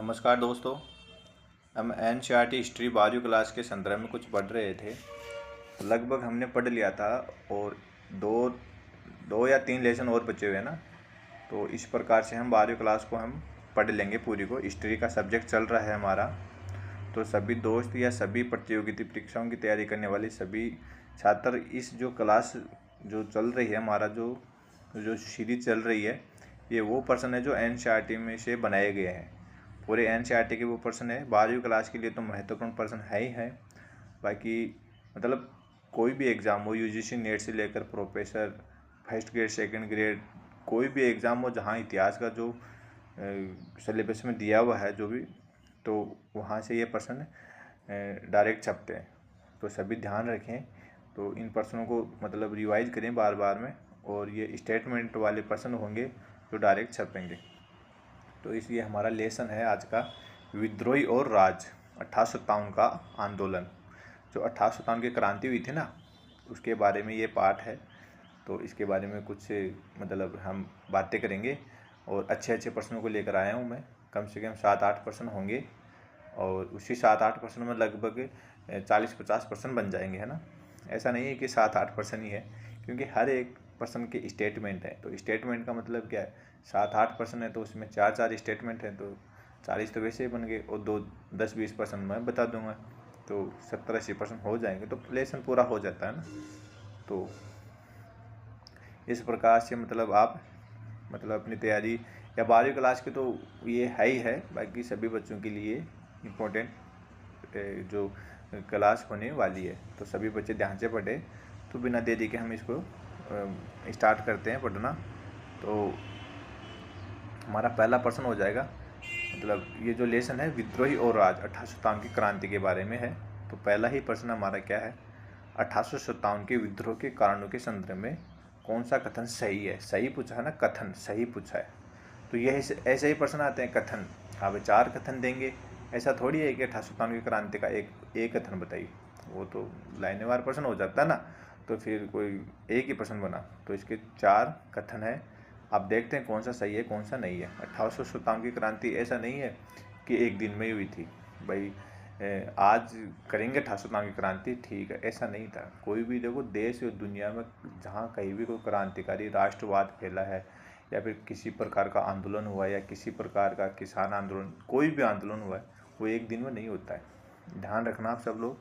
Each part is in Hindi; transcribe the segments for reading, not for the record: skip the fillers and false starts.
नमस्कार दोस्तों। हम एनसीईआरटी हिस्ट्री 12वीं क्लास के संदर्भ में कुछ पढ़ रहे थे। लगभग हमने पढ़ लिया था और दो दो या तीन लेसन और बचे हुए हैं ना। तो इस प्रकार से हम 12वीं क्लास को हम पढ़ लेंगे पूरी को। हिस्ट्री का सब्जेक्ट चल रहा है हमारा। तो सभी दोस्त या सभी प्रतियोगिता परीक्षाओं की तैयारी करने वाले सभी छात्र इस जो क्लास जो चल रही है हमारा जो जो सीरीज चल रही है, ये वो पर्सन है जो एनसीईआरटी में से बनाए गए हैं। पूरे एनसीईआरटी के वो पर्सन है। 12वीं क्लास के लिए तो महत्वपूर्ण पर्सन है ही है। बाकी मतलब कोई भी एग्ज़ाम हो, यूजीसी नेट से लेकर professor, first grade second grade, कोई भी एग्ज़ाम हो जहाँ इतिहास का जो सिलेबस में दिया हुआ है जो भी, तो वहाँ से ये पर्सन डायरेक्ट छपते हैं। तो सभी ध्यान रखें। तो इन पर्सनों को मतलब रिवाइज करें बार बार में, और ये स्टेटमेंट वाले पर्सन होंगे जो डायरेक्ट छपेंगे। तो इसलिए हमारा लेसन है आज का विद्रोही और राज 1857 का आंदोलन। जो 1857 की क्रांति हुई थी ना, उसके बारे में ये पाठ है। तो इसके बारे में कुछ मतलब हम बातें करेंगे और अच्छे अच्छे प्रश्नों को लेकर आया हूँ मैं। कम से कम 7-8 प्रश्न होंगे और उसी 7-8 प्रश्नों में लगभग 40-50 प्रश्न बन जाएंगे, है ना। ऐसा नहीं है कि 7-8 प्रश्न ही है, क्योंकि हर एक पर्सन के स्टेटमेंट है। तो स्टेटमेंट का मतलब क्या है, 7-8 पर्सन है तो उसमें 4-4 स्टेटमेंट है, तो 40 तो वैसे ही बन गए और 10-20 मैं बता दूंगा, तो 70-80% हो जाएंगे, तो लेसन पूरा हो जाता है ना। तो इस प्रकार से मतलब आप मतलब अपनी तैयारी या 12वीं क्लास की तो ये है ही है। बाकी सभी बच्चों के लिए इम्पोर्टेंट जो क्लास होने वाली है, तो सभी बच्चे ध्यान से पढ़े। तो बिना देरी के हम इसको स्टार्ट करते हैं पढ़ना। तो हमारा पहला प्रश्न हो जाएगा, मतलब ये जो लेसन है विद्रोही और राज 1857 की क्रांति के बारे में है। तो पहला ही प्रश्न हमारा क्या है, 1857 के विद्रोह के कारणों के संदर्भ में कौन सा कथन सही है। सही पूछा है ना, कथन सही पूछा है। तो यही ऐसे ही प्रश्न आते हैं, कथन। आप 4 कथन देंगे, ऐसा थोड़ी है कि 1857 की क्रांति का एक कथन बताइए। वो तो लाइनेवार प्रश्न हो जाता है ना, तो फिर कोई एक ही प्रश्न बना। तो इसके 4 कथन है। आप देखते हैं कौन सा सही है कौन सा नहीं है। 1857 की क्रांति ऐसा नहीं है कि एक दिन में ही हुई थी भाई, आज करेंगे 1857 की क्रांति, ठीक है, ऐसा नहीं था। कोई भी देखो देश और दुनिया में जहाँ कहीं भी कोई क्रांतिकारी राष्ट्रवाद फैला है या फिर किसी प्रकार का आंदोलन हुआ है या किसी प्रकार का किसान आंदोलन, कोई भी आंदोलन हुआ है, वो एक दिन में नहीं होता है। ध्यान रखना आप सब लोग।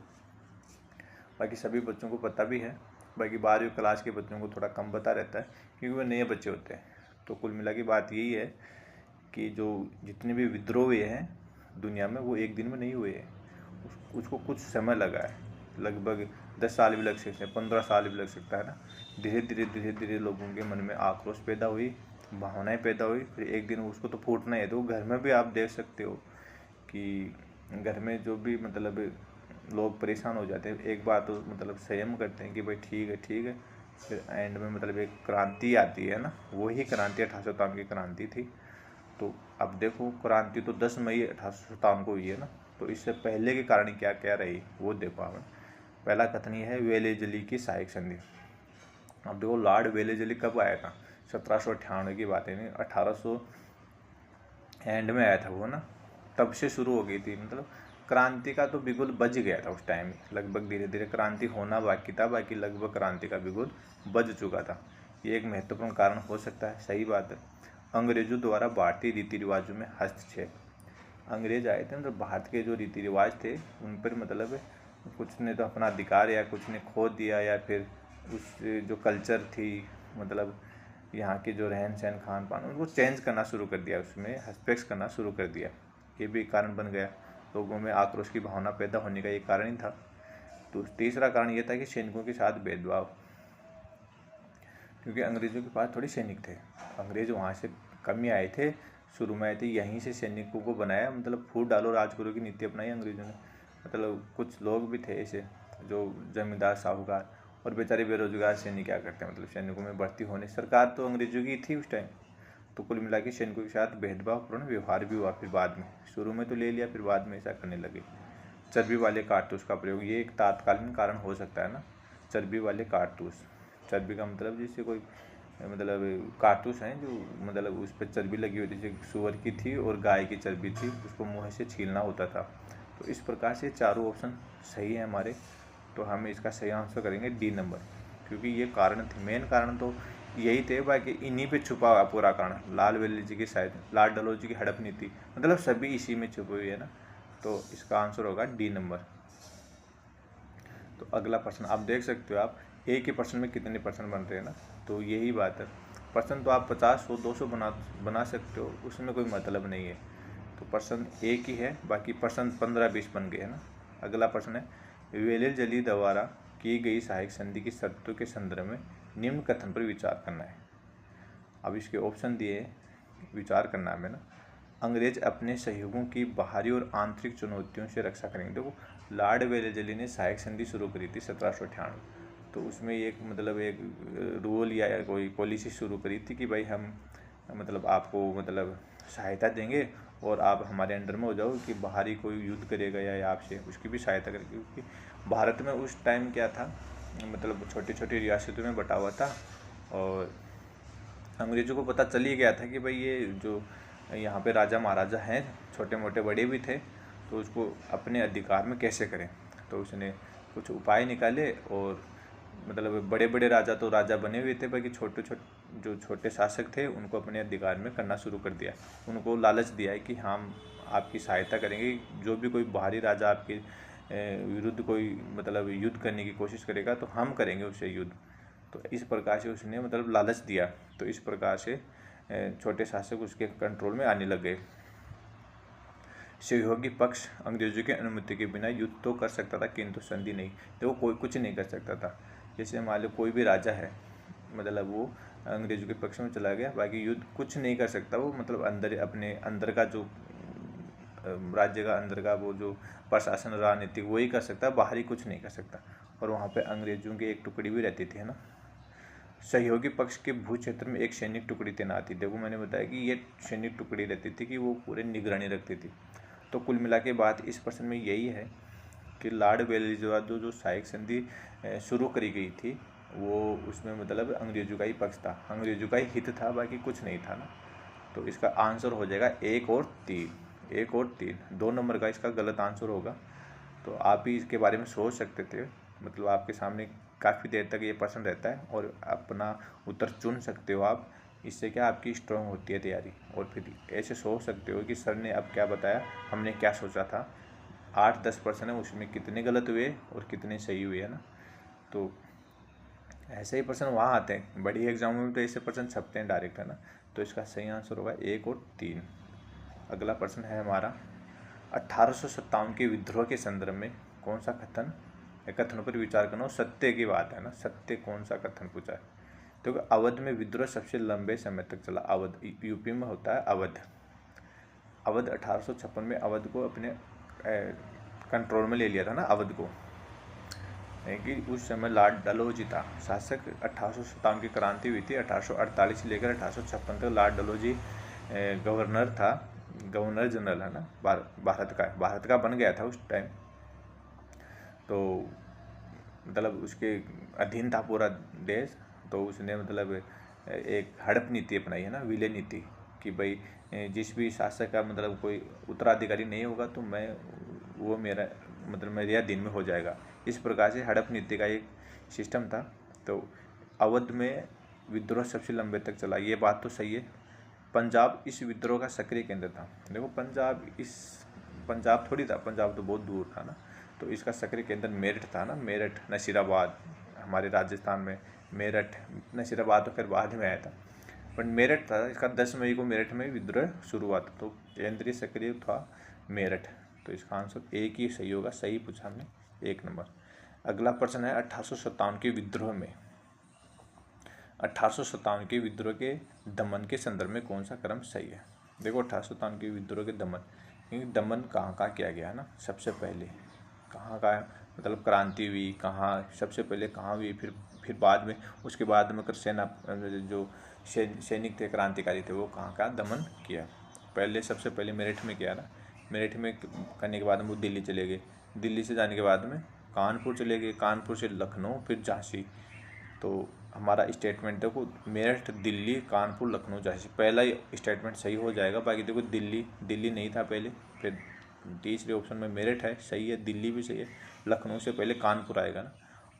बाकी सभी बच्चों को पता भी है। बाकी 12वीं क्लास के बच्चों को थोड़ा कम पता रहता है क्योंकि वो नए बच्चे होते हैं। तो कुल मिला के बात यही है कि जो जितने भी विद्रोह हुए हैं दुनिया में, वो एक दिन में नहीं हुए हैं। उसको कुछ समय लगा है। लगभग 10 साल भी लग सकते हैं, 15 साल भी लग सकता है ना। धीरे धीरे लोगों के मन में आक्रोश पैदा हुई, भावनाएं पैदा हुई, फिर एक दिन उसको तो फूटना है। तो घर में भी आप देख सकते हो कि घर में जो भी मतलब लोग परेशान हो जाते हैं, एक बार तो मतलब संयम करते हैं कि भाई ठीक है, फिर एंड में मतलब एक क्रांति आती है ना। वही क्रांति 1857 की क्रांति थी। तो अब देखो, क्रांति तो 10 मई 1857 को हुई है ना। तो इससे पहले के कारण क्या क्या रही वो देखो हमें। पहला कथन ये है वेलेजली की सहायक संधि। अब देखो लॉर्ड वेलेजली कब आया था, 1798 की बात है, नहीं 1800 एंड में आया था वो ना। तब से शुरू हो गई थी, मतलब क्रांति का तो बिगुल बज गया था उस टाइम। लगभग धीरे धीरे क्रांति होना बाकी था, बाकी लगभग क्रांति का बिगुल बज चुका था। ये एक महत्वपूर्ण कारण हो सकता है, सही बात है। अंग्रेजों द्वारा भारतीय रीति रिवाजों में हस्तक्षेप। अंग्रेज आए थे, मतलब भारत के जो रीति रिवाज थे उन पर मतलब कुछ ने तो अपना अधिकार या कुछ ने खो दिया, या फिर उस जो कल्चर थी, मतलब यहाँ के जो रहन सहन खान पान, उनको चेंज करना शुरू कर दिया, उसमें हस्तक्षेप करना शुरू कर दिया। ये भी कारण बन गया, लोगों में आक्रोश की भावना पैदा होने का एक कारण ही था। तो तीसरा कारण ये था कि सैनिकों के साथ भेदभाव, क्योंकि अंग्रेज़ों के पास थोड़ी सैनिक थे। अंग्रेज वहाँ से कम ही आए थे, शुरू में आए थे, यहीं से सैनिकों को बनाया, मतलब फूट डालो राजगुरु की नीति अपनाई अंग्रेज़ों ने। मतलब कुछ लोग भी थे ऐसे जो जमींदार साहूकार और बेचारे बेरोजगार सैनिक क्या करते हैं, मतलब सैनिकों में भर्ती होने, सरकार तो अंग्रेजों की थी उस टाइम। तो कुल मिला के सैनिकों के साथ भेदभावपूर्ण व्यवहार भी हुआ। फिर बाद में, शुरू में तो ले लिया, फिर बाद में ऐसा करने लगे। चर्बी वाले कारतूस का प्रयोग, ये एक तात्कालीन कारण हो सकता है ना। चर्बी वाले कारतूस, चर्बी का मतलब जैसे कोई मतलब कारतूस हैं जो मतलब उस पर चर्बी लगी होती थी, सूअर की थी और गाय की चर्बी थी, उसको मुँह से छीलना होता था। तो इस प्रकार से चारों ऑप्शन सही है हमारे। तो हम इसका सही आंसर करेंगे डी नंबर, क्योंकि ये कारण थे, मेन कारण तो यही थे, बाकी इन्हीं पे छुपा हुआ पूरा कारण। लाल वेली जी की शायद लाल डलहौजी की हड़प नीति, मतलब सभी इसी में छुपी हुई है ना। तो इसका आंसर होगा डी नंबर। तो अगला प्रश्न आप देख सकते हो, आप एक ही प्रश्न में कितने प्रश्न बन रहे हैं ना, तो यही बात है। प्रश्न तो आप 50, 100, 200 बना सकते हो, उसमें कोई मतलब नहीं है। तो प्रश्न एक ही है, बाकी प्रश्न 15-20 बन गए हैं ना। अगला प्रश्न है वेलेल जली द्वारा की गई सहायक संधि की शर्तों के संदर्भ में निम्न कथन पर विचार करना है। अब इसके ऑप्शन दिए, विचार करना है ना। अंग्रेज अपने सहयोगों की बाहरी और आंतरिक चुनौतियों से रक्षा करेंगे। देखो, लॉर्ड वेलेजली ने सहायक संधि शुरू करी थी 1798, तो उसमें एक मतलब एक रूल या कोई पॉलिसी शुरू करी थी कि भाई हम मतलब आपको मतलब सहायता देंगे और आप हमारे अंडर में हो जाओ, कि बाहरी कोई युद्ध करेगा या आपसे उसकी भी सहायता करेगी। क्योंकि भारत में उस टाइम क्या था, मतलब छोटी छोटी रियासतों में बटा हुआ था, और अंग्रेज़ों को पता चल ही गया था कि भाई ये जो यहाँ पे राजा महाराजा हैं, छोटे मोटे बड़े भी थे, तो उसको अपने अधिकार में कैसे करें। तो उसने कुछ उपाय निकाले, और मतलब बड़े बड़े राजा तो राजा बने हुए थे, बाकी जो छोटे शासक थे उनको अपने अधिकार में करना शुरू कर दिया। उनको लालच दिया है कि हम आपकी सहायता करेंगे, जो भी कोई बाहरी राजा आपके विरुद्ध कोई मतलब युद्ध करने की कोशिश करेगा तो हम करेंगे उससे युद्ध। तो इस प्रकार से उसने मतलब लालच दिया, तो इस प्रकार से छोटे शासक उसके कंट्रोल में आने लग गए। सहयोगी पक्ष अंग्रेजों की अनुमति के बिना युद्ध तो कर सकता था, किंतु संधि नहीं। देखो, कोई कुछ नहीं कर सकता था। जैसे मान लो कोई भी राजा है, मतलब वो अंग्रेजों के पक्ष में चला गया, बाकी युद्ध कुछ नहीं कर सकता वो, मतलब अंदर अपने अंदर का जो राज्य का अंदर का वो जो प्रशासन राजनीति वही कर सकता है, बाहरी कुछ नहीं कर सकता। और वहाँ पे अंग्रेजों की एक टुकड़ी भी रहती थी, है ना। सहयोगी पक्ष के भू क्षेत्र में एक सैनिक टुकड़ी तैनात थी। देखो, मैंने बताया कि ये सैनिक टुकड़ी रहती थी कि वो पूरे निगरानी रखती थी। तो कुल मिला के बात इस प्रश्न में यही है कि लॉर्ड वेलेस्ली जो सहायक संधि शुरू करी गई थी, वो उसमें मतलब अंग्रेजों का ही पक्ष था, अंग्रेजों का ही हित था, बाकी कुछ नहीं था ना। तो इसका आंसर हो जाएगा 1 और 3। 1 और 3, 2 नंबर का इसका गलत आंसर होगा। तो आप भी इसके बारे में सोच सकते थे, मतलब आपके सामने काफ़ी देर तक ये प्रश्न रहता है और अपना उत्तर चुन सकते हो आप। इससे क्या आपकी स्ट्रांग होती है तैयारी, और फिर ऐसे सोच सकते हो कि सर ने अब क्या बताया, हमने क्या सोचा था। 8-10 प्रश्न है, उसमें कितने गलत हुए और कितने सही हुए, है ना। तो ऐसे ही प्रश्न वहाँ आते हैं, बड़ी एग्जामों में तो ऐसे प्रश्न छपते हैं डायरेक्ट, है ना। तो इसका सही आंसर होगा 1 और 3। अगला प्रश्न है हमारा, 1857 के विद्रोह के संदर्भ में कौन सा कथनों पर विचार करना हो। सत्य की बात है ना, सत्य कौन सा कथन पूछा है। तो अवध में विद्रोह सबसे लंबे समय तक चला। अवध यूपी में होता है अवध। अवध 1856 में अवध को अपने कंट्रोल में ले लिया था ना, अवध को। कि उस समय लॉर्ड डलहौजी था शासक। 1857 की क्रांति हुई थी, 1848 से लेकर 1856 तक लॉर्ड डलहौजी गवर्नर था, गवर्नर जनरल, है ना, भारत का बन गया था उस टाइम। तो मतलब उसके अधीन था पूरा देश। तो उसने मतलब एक हड़प नीति अपनाई, है ना, विलय नीति, कि भाई जिस भी शासक का मतलब कोई उत्तराधिकारी नहीं होगा तो वो मेरा मतलब मेरे अधीन में हो जाएगा। इस प्रकार से हड़प नीति का एक सिस्टम था। तो अवध में विद्रोह सबसे लंबे तक चला, ये बात तो सही है। पंजाब इस विद्रोह का सक्रिय केंद्र था। देखो, पंजाब थोड़ी था, पंजाब तो बहुत दूर था ना। तो इसका सक्रिय केंद्र मेरठ था ना, मेरठ, नसीराबाद, हमारे राजस्थान में मेरठ, नसीराबाद तो फिर बाद में आया था, पर मेरठ था इसका। 10 मई को मेरठ में विद्रोह शुरू हुआ था, तो केंद्रीय सक्रिय था मेरठ। तो इसका आंसर एक ही सही होगा, सही पूछा हमने, 1 नंबर। अगला प्रश्न है 1857 के विद्रोह में 1857 के विद्रोह के दमन के संदर्भ में कौन सा क्रम सही है। देखो, 1857 के विद्रोह के दमन, क्योंकि दमन कहाँ किया गया ना, सबसे पहले कहाँ का मतलब क्रांति हुई, कहाँ सबसे पहले कहाँ हुई, फिर बाद में, उसके बाद में सेना जो सैनिक थे, क्रांतिकारी थे, वो कहाँ का दमन किया। पहले सबसे पहले मेरठ में किया ना। मेरठ में करने के बाद में वो दिल्ली चले गए, दिल्ली से जाने के बाद में कानपुर चले गए, कानपुर से लखनऊ, फिर झांसी। तो हमारा स्टेटमेंट देखो, मेरठ, दिल्ली, कानपुर, लखनऊ, झांसी, पहला ही स्टेटमेंट सही हो जाएगा। बाकी देखो दिल्ली नहीं था पहले, फिर तीसरे ऑप्शन में मेरठ है, सही है, दिल्ली भी सही है, लखनऊ से पहले कानपुर आएगा ना,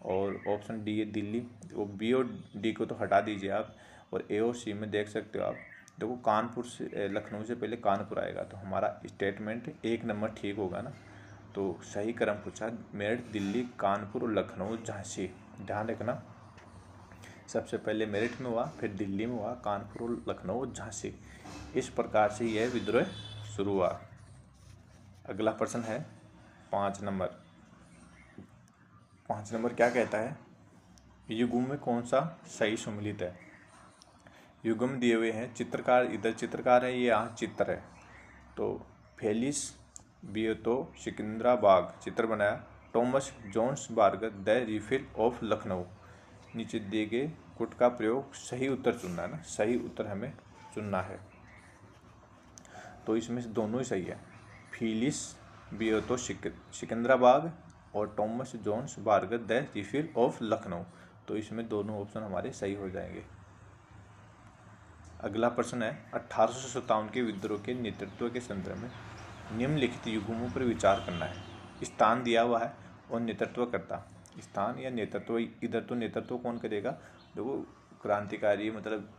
और ऑप्शन डी है दिल्ली। वो बी और डी को तो हटा दीजिए आप, और ए और सी में देख सकते हो आप, देखो कानपुर से लखनऊ से पहले कानपुर आएगा, तो हमारा स्टेटमेंट 1 नंबर ठीक होगा ना। तो सही क्रम पूछा, मेरठ, दिल्ली, कानपुर, लखनऊ, झांसी। ध्यान रखना, सबसे पहले मेरठ में हुआ, फिर दिल्ली में हुआ, कानपुर, लखनऊ, झांसी। इस प्रकार से यह विद्रोह शुरू हुआ। अगला प्रश्न है 5 नंबर। 5 नंबर क्या कहता है, युग्म में कौन सा सही सम्मिलित है। युग्म दिए हुए हैं, चित्रकार इधर चित्रकार है, ये यहाँ चित्र है, तो फेलिस बियोतो सिकंदराबाग चित्र बनाया, Thomas Jones Barker the relief of Lucknow. नीचे दिए गए कुट का प्रयोग, सही उत्तर चुनना है ना, सही उत्तर हमें चुनना है। तो इसमें से दोनों ही सही है, फिलिस बियोतो सिकंदराबाग और Thomas Jones Barker the relief of Lucknow. तो इसमें दोनों ऑप्शन हमारे सही हो जाएंगे। अगला प्रश्न है 1857 के विद्रोह के नेतृत्व के संदर्भ में निम्नलिखित युग्मों पर विचार करना है। स्थान दिया हुआ है और नेतृत्व करता, स्थान या नेतृत्व, इधर तो नेतृत्व कौन करेगा, देखो क्रांतिकारी मतलब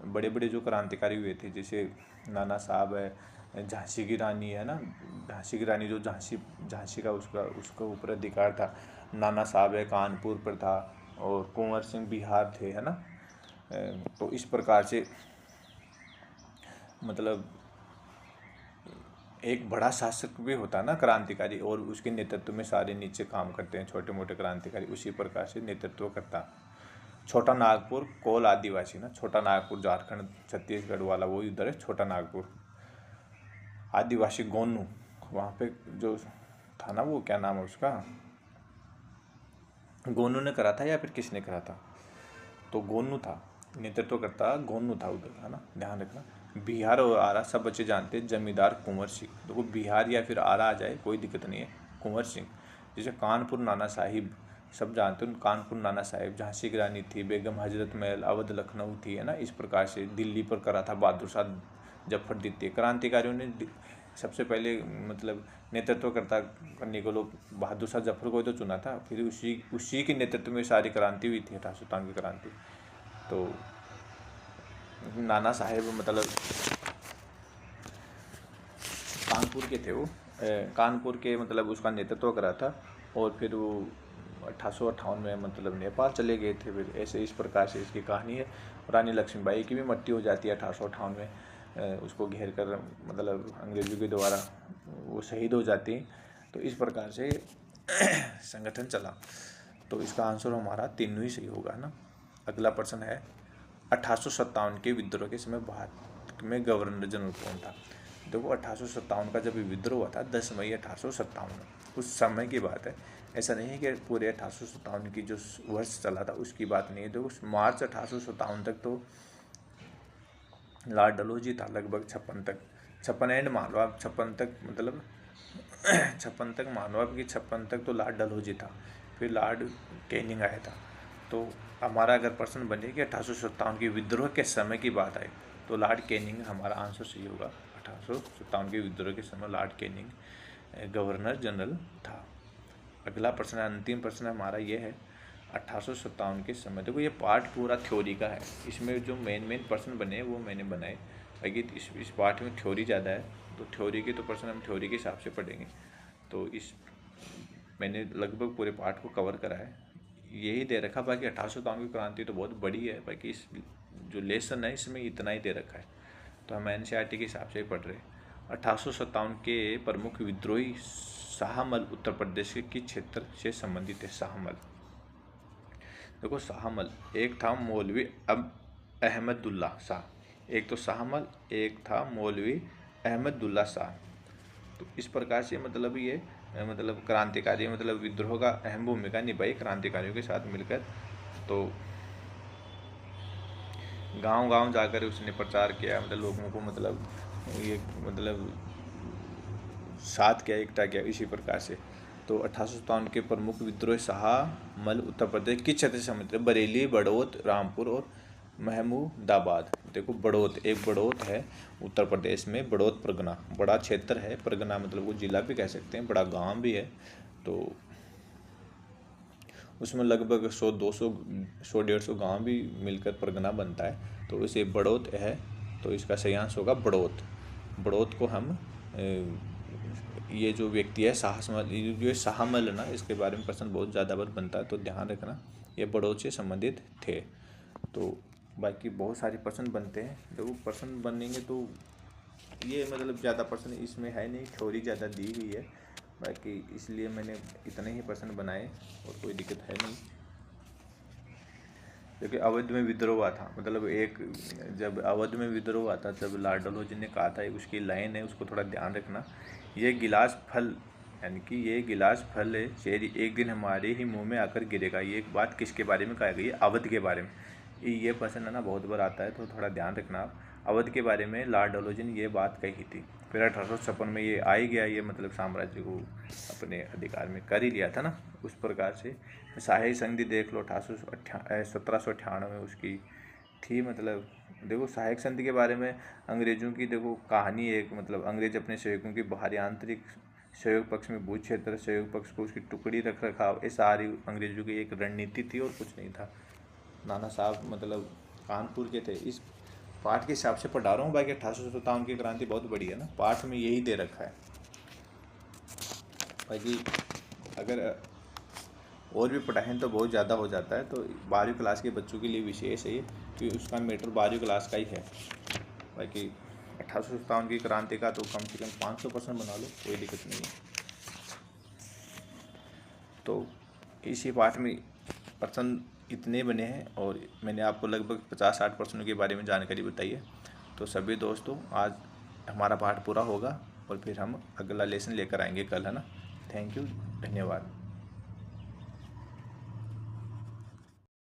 बड़े बड़े जो क्रांतिकारी हुए थे, जैसे नाना साहब है, झांसी की रानी है ना, झांसी की रानी जो झांसी का उसका ऊपर अधिकार था, नाना साहब है कानपुर पर था, और कुंवर सिंह बिहार थे, है ना। तो इस प्रकार से मतलब एक बड़ा शासक भी होता है ना क्रांतिकारी, और उसके नेतृत्व में सारे नीचे काम करते हैं छोटे मोटे क्रांतिकारी, उसी प्रकार से नेतृत्व करता। छोटा नागपुर कोल आदिवासी ना, छोटा नागपुर झारखंड छत्तीसगढ़ वाला वो इधर है छोटा नागपुर। आदिवासी गोनू, वहाँ पे जो था ना, वो क्या नाम है उसका, गोनू ने करा था या फिर किसने करा था, तो गोनू था, नेतृत्व करता गोनू था उधर, है ना, ध्यान रखना। बिहार और आरा सब बच्चे जानते हैं, जमींदार कुंवर सिंह, देखो बिहार या फिर आरा आ जाए कोई दिक्कत नहीं है, कुंवर सिंह। जैसे कानपुर नाना साहिब सब जानते हैं, कानपुर नाना साहिब, झांसी की रानी थी, बेगम हजरत महल, अवध लखनऊ थी, है ना। इस प्रकार से दिल्ली पर करा था बहादुर शाह जफर द्वितीय। क्रांतिकारियों ने सबसे पहले मतलब नेतृत्व करता करने को लोग बहादुर शाह जफर को तो चुना था, फिर उसी के नेतृत्व में सारी क्रांति हुई थी, 1857 की क्रांति। तो नाना साहेब मतलब कानपुर के थे, वो कानपुर के मतलब उसका नेतृत्व करा था, और फिर वो 1858 में मतलब नेपाल चले गए थे। फिर ऐसे इस प्रकार से इसकी कहानी है। रानी लक्ष्मीबाई की भी मृत्यु हो जाती है 1858 में, उसको घेर कर मतलब अंग्रेजों के द्वारा वो शहीद हो जाती हैं। तो इस प्रकार से संगठन चला। तो इसका आंसर हमारा तीनों ही सही होगा ना। अगला प्रश्न है 1857 के विद्रोह के समय भारत में गवर्नर जनरल कौन था। देखो 1857 का जब विद्रोह हुआ था 10 मई 1857 में, उस समय की बात है, ऐसा नहीं है कि पूरे 1857 की जो वर्ष चला था उसकी बात नहीं है। देखो मार्च 1857 तक तो लॉर्ड डलहौजी था, लगभग 56 तक, 56 एंड मान लो आप, 56 तक मतलब 56 तक मान लो आप कि 56 तक तो लॉर्ड डलहौजी था, फिर लॉर्ड कैनिंग आया था। तो हमारा अगर प्रश्न बने कि 1857 के विद्रोह के समय की बात आए तो लॉर्ड कैनिंग हमारा आंसर सही होगा। 1857 के विद्रोह के समय लॉर्ड कैनिंग गवर्नर जनरल था। अगला प्रश्न, अंतिम प्रश्न हमारा ये है 1857 के समय। देखो ये पार्ट पूरा थ्योरी का है, इसमें जो मेन प्रश्न बने वो मैंने बनाए, बाकी इस पार्ट में थ्योरी ज़्यादा है, तो थ्योरी के तो प्रश्न हम थ्योरी के हिसाब से पढ़ेंगे। तो इस मैंने लगभग पूरे पार्ट को कवर करा है, यही दे रखा। बाकी 1857 की क्रांति तो बहुत बड़ी है, बाकी इस जो लेसन है इसमें इतना ही दे रखा है, तो हम NCERT के हिसाब से ही पढ़ रहे हैं। 1857 के प्रमुख विद्रोही शाहमल उत्तर प्रदेश के क्षेत्र से संबंधित है। शाहमल, देखो शाहमल एक था मौलवी अहमदुल्ला शाह, एक तो शाहमल, एक था मौलवी अहमदुल्ला शाह। तो इस प्रकार से मतलब ये मतलब क्रांतिकारी मतलब विद्रोह का अहम भूमिका निभाई क्रांतिकारियों के साथ मिलकर। तो गांव-गांव जाकर उसने प्रचार किया, मतलब लोगों को मतलब ये मतलब साथ किया, एकता किया, इसी प्रकार से। तो 1857 के प्रमुख विद्रोह शाहमल उत्तर प्रदेश किस क्षेत्र से संबंधित है? बरेली, बड़ौत, रामपुर और महमूदाबाद। देखो बड़ौत, एक बड़ौत है उत्तर प्रदेश में, बड़ौत परगना, बड़ा क्षेत्र है, परगना मतलब वो जिला भी कह सकते हैं, बड़ा गांव भी है। तो उसमें लगभग 100-150 गांव भी मिलकर परगना बनता है। तो इसे बड़ौत है, तो इसका सही आंसर होगा बड़ौत। बड़ौत को हम ये जो व्यक्ति है शाहमल, ये शाहमल है ना, इसके बारे में प्रश्न बहुत ज़्यादा बार बनता है, तो ध्यान रखना ये बड़ौत से संबंधित थे। तो बाकी बहुत सारे प्रश्न बनते हैं, देखो प्रश्न बनेंगे तो ये मतलब ज़्यादा प्रश्न इसमें है नहीं, थ्योरी ज़्यादा दी हुई है, बाकी इसलिए मैंने इतने ही प्रश्न बनाए और कोई दिक्कत है नहीं। क्योंकि अवध में विद्रोह हुआ था, मतलब एक जब अवध में विद्रोह हुआ था जब लॉर्ड डलहौजी ने कहा था, उसकी लाइन है उसको थोड़ा ध्यान रखना, ये गिलास फल यानी कि ये गिलास फल है चेरी एक दिन हमारे ही मुंह में आकर गिरेगा, ये एक बात किसके बारे में कहा गई है? अवध के बारे में। ये प्रश्न है ना बहुत बार आता है, तो थोड़ा ध्यान रखना आप। अवध के बारे में लॉर्ड डलहौजी ने ये बात कही थी। फिर 1856 में ये आ ही गया, ये मतलब साम्राज्य को अपने अधिकार में कर ही लिया था ना, उस प्रकार से। शाही संधि देख लो, 1798 में उसकी थी। मतलब देखो सहायक संधि के बारे में अंग्रेज़ों की देखो कहानी एक, मतलब अंग्रेज अपने सहयोगों की बाहरी आंतरिक सहयोग पक्ष में भूज क्षेत्र, सहयोग पक्ष को उसकी टुकड़ी रख रखाव, ये सारी अंग्रेजों की एक रणनीति थी और कुछ नहीं था। नाना साहब मतलब कानपुर के थे। इस पाठ के हिसाब से पढ़ा रहा हूँ, बाकी 1857 की क्रांति बहुत बड़ी है ना, पाठ में यही दे रखा है। बाकी अगर और भी पढ़ाएं तो बहुत ज़्यादा हो जाता है, तो 12वीं क्लास के बच्चों के लिए विशेष है ये, कि उसका मैटर 12वीं क्लास का ही है। बाकी 1857 की क्रांति का तो कम से कम 500% बना लो, कोई दिक्कत नहीं है। तो इसी पाठ में प्रश्न इतने बने हैं और मैंने आपको लगभग 50-60 प्रश्नों के बारे में जानकारी बताई है। तो सभी दोस्तों आज हमारा पाठ पूरा होगा और फिर हम अगला लेसन लेकर आएंगे कल, है ना। थैंक यू, धन्यवाद।